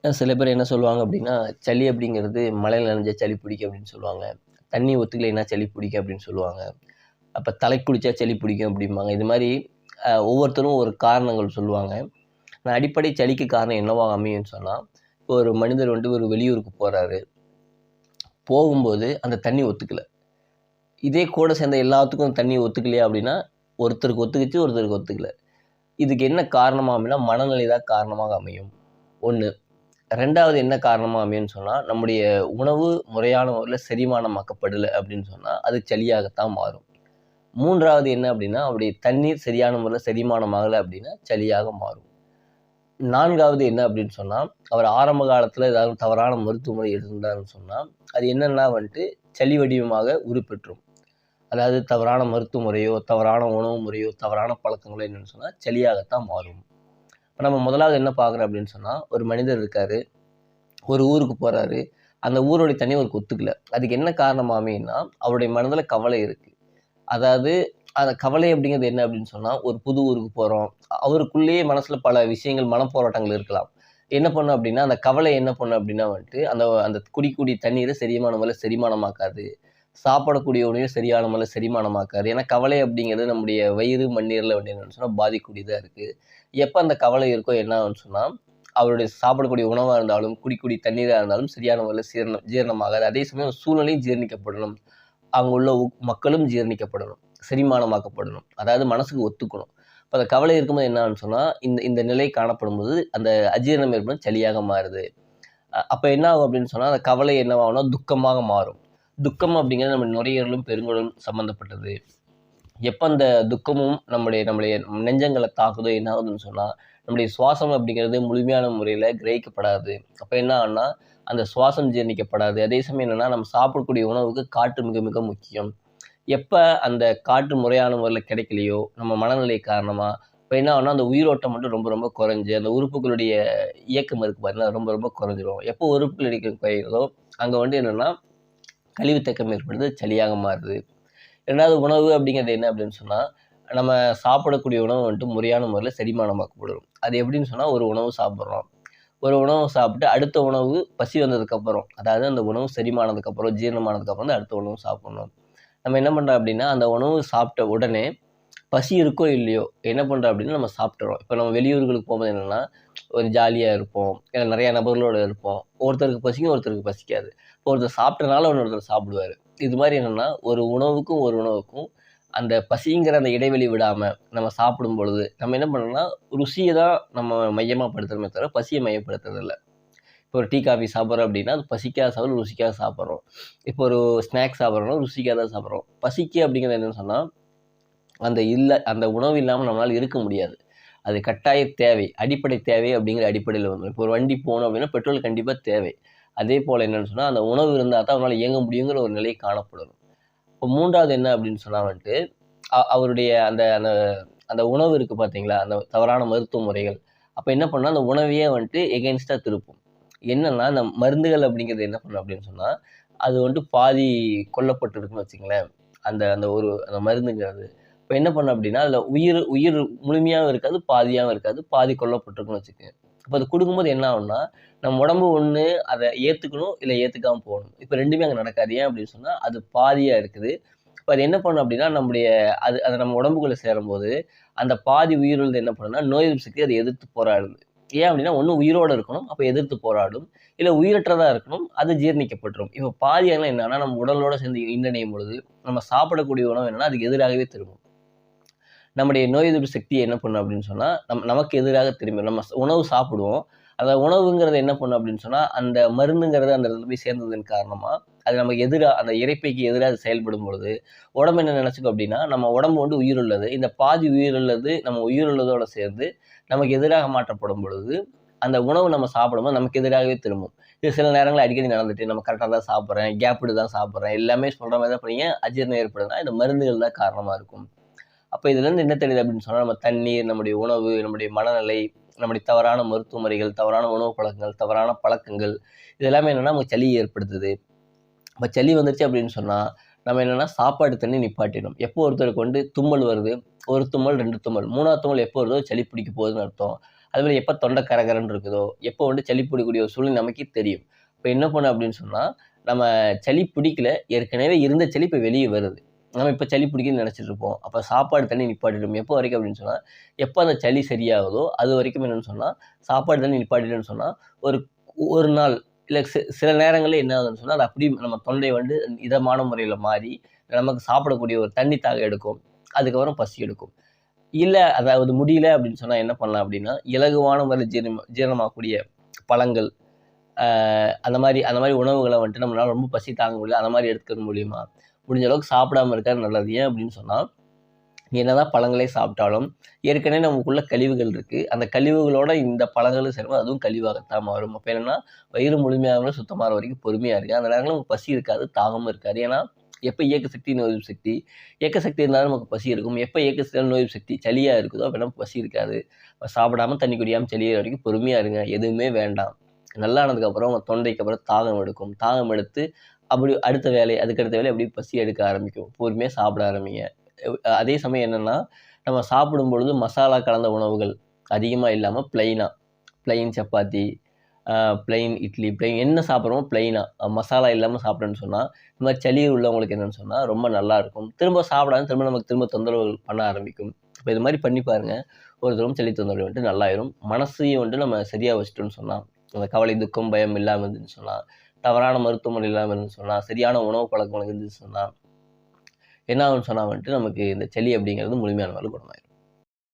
சில பேர் என்ன சொல்லுவாங்க அப்படின்னா, சளி அப்படிங்கிறது மழையில நனைஞ்சா சளி பிடிக்கும் அப்படின்னு சொல்லுவாங்க. தண்ணி ஒத்துக்கலைன்னா சளி பிடிக்கும் அப்படின்னு சொல்லுவாங்க. அப்ப தலைக்கு குளிச்சா சளி பிடிக்கும் அப்படிம்பாங்க. இது மாரி ஒவ்வொருத்தரும் ஒரு காரணங்கள் சொல்லுவாங்க. நான் அடிப்படை சளிக்கு காரணம் என்னவா அமையும்னு சொன்னா, இப்போ ஒரு மனிதர் ஒரு வெளியூருக்கு போறாரு. போகும்போது அந்த தண்ணி ஒத்துக்கல. இதே கூட சேர்ந்த எல்லாத்துக்கும் தண்ணி ஒத்துக்கலையா அப்படின்னா, ஒருத்தருக்கு ஒத்துக்கிச்சு, ஒருத்தருக்கு ஒத்துக்கல. இதுக்கு என்ன காரணமா அமையும்னா, மனநிலை தான் காரணமாக அமையும். 1. 2வது என்ன காரணமா அமையும்னு சொன்னா, நம்முடைய உணவு முறையான முறையில செரிமானமாக்கப்படல அப்படின்னு சொன்னா, அது சளியாகத்தான் மாறும். 3வது என்ன அப்படின்னா, அவருடைய தண்ணீர் சரியான முறையில செரிமானம் ஆகல அப்படின்னா, சளியாக மாறும். 4வது என்ன அப்படின்னு சொன்னா, அவர் ஆரம்ப காலத்துல ஏதாவது தவறான மருத்துவ முறை எடுத்திருந்தாருன்னு சொன்னா, அது என்னன்னா சளி வடிவமாக உருப்பெற்றும். அதாவது தவறான மருத்துவ முறையோ, தவறான உணவு முறையோ, தவறான பழக்கங்களோ என்னன்னு சொன்னா, சளியாகத்தான் மாறும். இப்ப நம்ம முதலாவது என்ன பார்க்குறோம் அப்படின்னு சொன்னா, ஒரு மனிதர் இருக்காரு. ஒரு ஊருக்கு போறாரு. அந்த ஊருடைய தண்ணி அவருக்கு ஒத்துக்கல. அதுக்கு என்ன காரணமா அமையும்னா, அவருடைய மனதுல கவலை இருக்கு. அதாவது அந்த கவலை அப்படிங்கிறது என்ன அப்படின்னு சொன்னா, ஒரு புது ஊருக்கு போறோம். அவருக்குள்ளேயே மனசுல பல விஷயங்கள், மனப்போராட்டங்கள் இருக்கலாம். என்ன பண்ணும் அப்படின்னா, அந்த கவலை என்ன பண்ணும் அப்படின்னா அந்த அந்த குடிக்கக்கூடிய தண்ணீர சரியான முறையில செரிமானமாக்காது. சாப்பிடக்கூடிய உணவையும் சரியான முறையில செரிமானமாக்காது. ஏன்னா கவலை அப்படிங்கிறது நம்முடைய வயிறு, மண்ணீரல என்னன்னு சொன்னா பாதிக்கக்கூடியதா இருக்கு. எப்ப அந்த கவலை இருக்கோ என்ன ஆகும்னு சொன்னா, அவருடைய சாப்பிடக்கூடிய உணவா இருந்தாலும், குடிக்கக்கூடிய தண்ணீரா இருந்தாலும் சரியான முறையில ஜீரணமாகாது. அதே சமயம் சூழ்நிலையும் ஜீரணிக்கப்படணும். அங்க உள்ள மக்களும் ஜீரணிக்கப்படணும். செரிமானமாக்கப்படணும். அதாவது மனசுக்கு ஒத்துக்கணும். அப்ப அந்த கவலை இருக்கும்போது என்ன ஆகும்னு சொன்னா, இந்த இந்த நிலை காணப்படும்போது, அந்த அஜீரணம் ஏற்படும் சளியாக மாறுது. அப்ப என்ன ஆகும் அப்படின்னு சொன்னா, அந்த கவலை என்னவாகும்னா துக்கமாக மாறும். துக்கம் அப்படிங்கிறது நம்ம நுரையீரலும், பெருங்குடலும் சம்மந்தப்பட்டது. எப்ப அந்த துக்கமும் நம்முடைய நம்முடைய நெஞ்சங்கள தாக்குதோ என்ன ஆகுதுன்னு சொன்னா, நம்முடைய சுவாசம் அப்படிங்கிறது முழுமையான முறையில கிரகிக்கப்படாது. அப்ப என்ன ஆகும்னா, அந்த சுவாசம் ஜீரணிக்கப்படாது. அதே சமயம் என்னன்னா, நம்ம சாப்பிடக்கூடிய உணவுக்கு காற்று மிக மிக முக்கியம். எப்ப அந்த காற்று முறையான முறையில கிடைக்கலையோ, நம்ம மனநிலை காரணமா, இப்ப என்ன ஆகும்னா, அந்த உயிரோட்டம் மட்டும் ரொம்ப ரொம்ப குறைஞ்சு, அந்த உறுப்புகளுடைய இயக்கம் இருக்கு பாருங்களா, ரொம்ப ரொம்ப குறைஞ்சிரும். எப்போ உறுப்புகள் இயக்கம் குறையுதோ, அங்க என்னன்னா, கழிவு தேக்கம் ஏற்படுது, சளியாக மாறுது. 2வது உணவு அப்படிங்கிறது என்ன அப்படின்னு சொன்னா, நம்ம சாப்பிடக்கூடிய உணவு முறையான முறையில செரிமானமாக்கப்படும். அது எப்படின்னு சொன்னா, ஒரு உணவு சாப்பிடுறோம். ஒரு உணவு சாப்பிட்டு அடுத்த உணவு பசி வந்ததுக்கப்புறம், அதாவது அந்த உணவு செரிமானதுக்கப்புறம், ஜீரணமானதுக்கப்புறம் தான் அடுத்த உணவு சாப்பிடணும். நம்ம என்ன பண்றோம் அப்படின்னா, அந்த உணவு சாப்பிட்ட உடனே பசி இருக்கோ இல்லையோ, என்ன பண்றோம் அப்படின்னா நம்ம சாப்பிட்டுறோம். இப்ப நம்ம வெளியூர்களுக்கு போம்போது என்னன்னா, ஒரு ஜாலியா இருப்போம். ஏன்னா நெறைய நபர்களோட இருப்போம். ஒருத்தருக்கு பசிக்கும், ஒருத்தருக்கு பசிக்காது. ஒருத்தர் சாப்பிட்டனால இன்னொருத்தர் சாப்பிடுவாரு. இது மாரி என்னன்னா, ஒரு உணவுக்கும், ஒரு உணவுக்கும் அந்த பசிங்கிற அந்த இடைவெளி விடாம நம்ம சாப்பிடும் பொழுது, நம்ம என்ன பண்ணணும்னா, ருசிய தான் நம்ம மையமா படுத்துறோமே தவிர, பசிய மையப்படுத்துறதில்ல. இப்போ ஒரு டீ, காஃபி சாப்பிடுறோம் அப்படின்னா, அது பசிக்காக சாப்பிடுறோம், ருசிக்காக சாப்பிடுறோம். இப்போ ஒரு ஸ்நாக்ஸ் சாப்பிடுறோம்னா, ருசிக்காக தான் சாப்பிடுறோம். பசிக்கு அப்படிங்கிறது என்னன்னு சொன்னா, அந்த உணவு இல்லாம நம்மளால இருக்க முடியாது. அது கட்டாய தேவை. அடிப்படை தேவை அப்படிங்கிற அடிப்படையில வந்துரும். இப்போ ஒரு வண்டி போணும் அப்படின்னா, பெட்ரோல் கண்டிப்பா தேவை. அதே போல என்னன்னு சொன்னா, அந்த உணவு இருந்தா தான் அவனால இயங்க முடியுங்கிற ஒரு நிலை காணப்படும். இப்போ 3வது என்ன அப்படின்னு சொன்னா அவருடைய அந்த அந்த அந்த உணவு இருக்கு பார்த்தீங்களா? அந்த தவறான மருத்துவ முறைகள். அப்ப என்ன பண்ணும்னா, அந்த உணவையே எகென்ஸ்ட்டா திருப்பும். என்னன்னா, அந்த மருந்துகள் அப்படிங்கிறது என்ன பண்ணும் அப்படின்னு சொன்னா, அது பாதி கொல்லப்பட்டிருக்குன்னு வச்சுக்கங்களேன். அந்த அந்த ஒரு அந்த மருந்துங்கிறது. இப்ப என்ன பண்ணும் அப்படின்னா, அதில உயிர் உயிர் முழுமையாவும் இருக்காது, பாதியாவும் இருக்காது. பாதி கொல்லப்பட்டிருக்குன்னு வச்சுக்கங்க. அப்ப அது குடுக்கும்போது என்ன ஆகும்னா, நம்ம உடம்பு ஒண்ணு அத ஏத்துக்கணும், இல்ல ஏத்துக்காம போணும். இப்ப 2மே அங்க நடக்காது. ஏன் அப்படின்னு சொன்னா, அது பாதியா இருக்குது. இப்ப அது என்ன பண்ணும் அப்படின்னா, அது நம்ம உடம்புக்குள்ள சேரும்போது, அந்த பாதி உயிரினது என்ன பண்ணும்னா, நோய் எதிர்ப்பு சக்தி அத எதிர்த்து போராடுது. ஏன் அப்படின்னா, ஒண்ணு உயிரோட இருக்கணும். அப்ப எதிர்த்து போராடும். இல்ல உயிரற்றதா இருக்கணும். அது ஜீரணிக்கப்பட்டுரும். இப்ப பாதியானா என்னன்னா, நம்ம உடலோட சேர்ந்து இணையும் பொழுது, நம்ம சாப்பிடக்கூடிய உணவு என்னன்னா, அதுக்கு எதிராகவே திரும்பும். நம்முடைய நோய் எதிர்ப்பு சக்திய என்ன பண்ணும் அப்படின்னு சொன்னா, நமக்கு எதிராக திரும்பிரும். நம்ம உணவு சாப்பிடுவோம். அந்த உணவுங்கிறது என்ன பண்ணும் அப்படின்னு சொன்னா, அந்த மருந்துங்கிறது அந்த இடத்துல போய் சேர்ந்ததன் காரணமா, அது நமக்கு எதிரா அந்த இரைப்பைக்கு எதிரா அது செயல்படும் பொழுது, உடம்பு என்ன நினைச்சுக்கும் அப்படின்னா, நம்ம உடம்பு உயிருள்ளது. இந்த பாதி உயிருள்ளது நம்ம உயிருள்ளதோட சேர்ந்து, நமக்கு எதிராக மாற்றப்படும் பொழுது, அந்த உணவு நம்ம சாப்பிடும்போது நமக்கு எதிராகவே திரும்பும். இது சில நேரங்கள்ல அடிக்கடி நடந்துட்டு, நம்ம கரெக்ட்டா தான் சாப்பிடுறேன், கேப் விட்டு தான் சாப்பிடுறேன், எல்லாமே சொல்ற மாரி தான் பண்ணீங்க, அஜீரணம் ஏற்படுதுன்னா, இந்த மருந்துகள் தான் காரணமா இருக்கும். அப்ப இதுலருந்து என்ன தெரியுது அப்படின்னு சொன்னா, நம்ம தண்ணீர், நம்முடைய உணவு, நம்முடைய மனநிலை, நம்முடைய தவறான மருத்துவ முறைகள், தவறான உணவு பழக்கங்கள், தவறான பழக்கங்கள், இது எல்லாமே என்னன்னா நமக்கு சளிய ஏற்படுத்துது. அப்ப சளி வந்துருச்சு அப்படின்னு சொன்னா, நம்ம என்னன்னா சாப்பாடு, தண்ணி நிப்பாட்டிடணும். எப்போ ஒருத்தருக்கு தும்மல் வருது, 1 தும்மல், 2 தும்மல், 3வது தும்மல் எப்போ வருதோ சளி பிடிக்க போகுதுன்னு அர்த்தம். அதுமாதிரி எப்போ தொண்டை கரகரன்னு இருக்குதோ, எப்போ வந்து சளி பிடிக்கக்கூடிய ஒரு சூழ்நிலை நமக்கே தெரியும். இப்போ என்ன பண்ணணும் அப்படின்னு சொன்னா, நம்ம சளி பிடிக்கல, ஏற்கனவே இருந்த சளி இப்போ வெளிய வருது. நம்ம இப்ப சளி பிடிக்குதுன்னு நெனச்சுட்டு இருப்போம். அப்ப சாப்பாடு, தண்ணி நிப்பாட்டிடணும். எப்போ வரைக்கும் அப்படின்னு சொன்னா, எப்ப அந்த சளி சரியாகுதோ, அது வரைக்கும் என்னன்னு சொன்னா, சாப்பாடு, தண்ணி நிப்பாட்டிட்டோம்னு சொன்னா, ஒரு 1 நாள் இல்ல சில நேரங்கள்ல என்ன ஆகுதுன்னு சொன்னா, அது அப்படியே நம்ம தொண்டை வந்து இதமான முறையில மாறி, நமக்கு சாப்பிடக்கூடிய ஒரு தண்ணி தாகம் எடுக்கும். அதுக்கப்புறம் பசி எடுக்கும். இல்ல அதாவது முடியல அப்படின்னு சொன்னா என்ன பண்ணலாம் அப்படின்னா, இலகுவான முறையில ஜீரணமாகக்கூடிய பழங்கள், அ அந்த மாரி உணவுகள வந்துட்டு நம்மளால ரொம்ப பசி தாங்க முடியல. அந்த மாரி எடுத்துக்கிறது மூலியமா, முடிஞ்ச அளவுக்கு சாப்பிடாம இருக்கிறது நல்லது. ஏன் அப்படின்னு சொன்னா, என்னதான் பழங்களே சாப்பிட்டாலும், ஏற்கனவே நமக்குள்ள கழிவுகள் இருக்கு. அந்த கழிவுகளோட இந்த பழங்களும் சேரும்போது அதுவும் கழிவாகத்தான் மாறும். அப்ப என்னன்னா, வயிறு முழுமையாகவே சுத்தமாகற வரைக்கும் பொறுமையா இருங்க. அந்த நேரங்கள்ல நமக்கு பசி இருக்காது, தாகமும் இருக்காது. ஏன்னா, எப்ப இயக்க சக்தி, நோய் எதிர்ப்பு சக்தி, இயக்க சக்தி இருந்தாலும் நமக்கு பசி இருக்கும். எப்ப இயக்க சக்தி, நோய் எதிர்ப்பு சக்தி சளியா இருக்குதோ, அப்ப நமக்கு பசி இருக்காது. சாப்பிடாம, தண்ணி குடிக்காம சளி ஏறுற வரைக்கும் பொறுமையா இருங்க. எதுவுமே வேண்டாம். நல்லா ஆனதுக்கப்புறம் உங்க தொண்டைக்கு அப்புறம் தாகம் எடுக்கும். தாகம் எடுத்து, அப்படி அடுத்த வேலை, அதுக்கு அடுத்த வேலை அப்படியே பசி எடுக்க ஆரம்பிக்கும். பொறுமையா சாப்பிட ஆரம்பிங்க. அதே சமயம் என்னன்னா, நம்ம சாப்பிடும் பொழுது மசாலா கலந்த உணவுகள் அதிகமா இல்லாம பிளெயின் சப்பாத்தி, அ பிளெயின் இட்லி, என்ன சாப்பிடுறோமோ பிளெயினா மசாலா இல்லாம சாப்பிட்டோம்ன்னு சொன்னா, இந்த மாரி சளி உள்ளவங்களுக்கு என்னன்னு சொன்னா, ரொம்ப நல்லாருக்கும். திரும்ப சாப்பிடாம திரும்ப தொந்தரவுகள் பண்ண ஆரம்பிக்கும். இப்ப இது மாரி பண்ணி பாருங்க. ஒரு தடவ சளி தொந்தரவு வந்துட்டு நல்லாயிரும். மனசையும் வந்துட்டு நம்ம சரியா வச்சுட்டோம்ன்னு சொன்னா, அந்த கவலை, துக்கம், பயம் இல்லாம இருந்துச்சுன்னு சொன்னா, தவறான மருத்துவமனை இல்லாம இருந்துச்சுன்னு சொன்னா, சரியான உணவு பழக்கவழக்கம் இருந்துச்சுன்னு சொன்னா, என்ன ஆகும்ன்னு சொன்னா வந்துட்டு நமக்கு இந்த சளி அப்படிங்கிறது முழுமையான அளவு குணமாயிரும்.